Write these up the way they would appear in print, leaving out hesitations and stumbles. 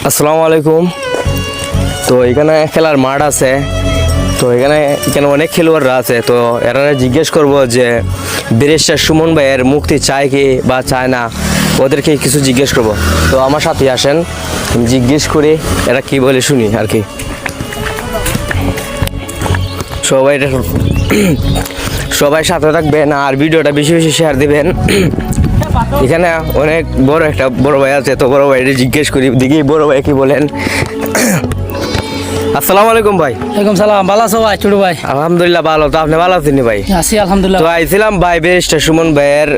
আসসালামু আলাইকুম। তো এখানে খেলার মাঠ আছে, তো এখানে অনেক খেলোয়াড়রা আছে। তো এরা জিজ্ঞেস করব যে ব্যারিস্টার সুমন ভাইয়ের মুক্তি চায় কি বা চায় না, ওদেরকে কিছু জিজ্ঞেস করব। তো আমার সাথে আসেন, জিজ্ঞেস করি এরা কি বলে শুনি আর কি। সবাই সাথে থাকবেন আর ভিডিওটা বেশি বেশি শেয়ার দিবেন। এখানে অনেক বড় ভাই আছে, তো বড় ভাইকে জিজ্ঞেস করি, দেখি বড় ভাই কি বলেন। আসসালামু আলাইকুম ভাই। ওয়ালাইকুম সালাম। ভালো আছো ভাই? ছোট ভাই আলহামদুলিল্লাহ ভালো। তো আপনি ভালো আছেন ভাই? আছি আলহামদুলিল্লাহ। তো আইছিলাম ভাই ব্যারিস্টার সুমন ভাইয়ের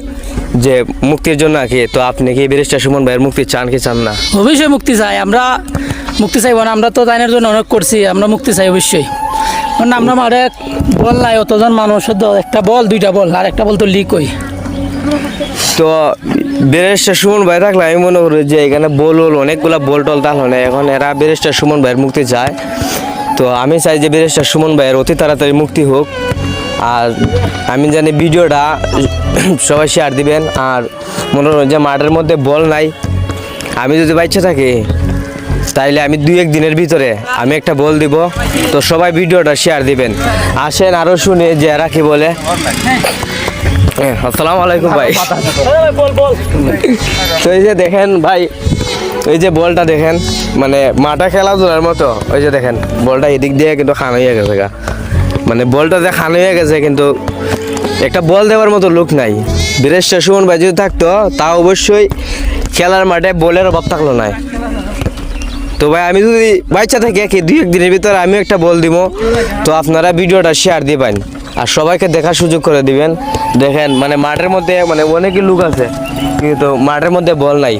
যে মুক্তির জন্য আর কি। তো আপনি কি ব্যারিস্টার সুমন ভাইয়ের মুক্তি চান কি চান না? অবশ্যই মুক্তি চাই। আমরা মুক্তি চাইব না? আমরা তো তাইনের জন্য অনেক করছি, আমরা মুক্তি চাই অবশ্যই। কারণ আমরা মাঠে বল নাই, অতজন মানুষ, একটা বল দুইটা বল, আর একটা বল তো লিক হই। তো ব্যারিস্টার সুমন ভাই থাকলে আমি মনে করি যে এখানে অনেকগুলা বল টল তাহলে এখন এরা ব্যারিস্টার সুমন ভাইয়ের মুক্তি চায়। তো আমি চাই যে ব্যারিস্টার সুমন ভাইয়ের অতি তাড়াতাড়ি মুক্তি হোক। আর আমি জানি ভিডিওটা সবাই শেয়ার দিবেন। আর মনে করেন যে মাঠের মধ্যে বল নাই, আমি যদি বাচ্চা থাকি তাইলে আমি 2-1 দিনের ভিতরে আমি একটা বল দিব। তো সবাই ভিডিওটা শেয়ার দিবেন। আসেন আরও শুনে যে এরা কি বলে। আসসালামু আলাইকুম ভাই। তো এই যে দেখেন ভাই, এই যে বলটা দেখেন, মানে মাঠে খেলাধুলার মতো। ওই যে দেখেন বলটা এদিক দিয়ে কিন্তু খান হয়ে গেছে গা, মানে বলটা যে খান হয়ে গেছে, কিন্তু একটা বল দেওয়ার মতো লোক নাই। ব্যারিস্টার সুমন ভাই যদি থাকতো তা অবশ্যই খেলার মাঠে বলের অভাব থাকলো না। তো ভাই আমি যদি বাচ্চা থেকে 2-1 দিনের ভিতরে আমি একটা বল দিব। তো আপনারা ভিডিওটা শেয়ার দিবেন আর সবাইকে দেখার সুযোগ করে দিবেন। দেখেন মানে মাঠের মধ্যে মানে অনেকই লোক আছে, কিন্তু মাঠের মধ্যে বল নাই।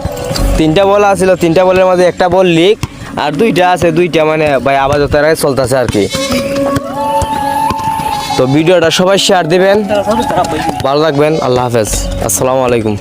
3টা বল আছিল, 3টা বলের মধ্যে একটা বল লিক আর 2টা আছে, 2টা মানে ভাই আপাতত চলতেছে আর কি। তো ভিডিওটা সবাই শেয়ার দিবেন, ভালো থাকবেন, আল্লাহ হাফেজ, আসসালামু আলাইকুম।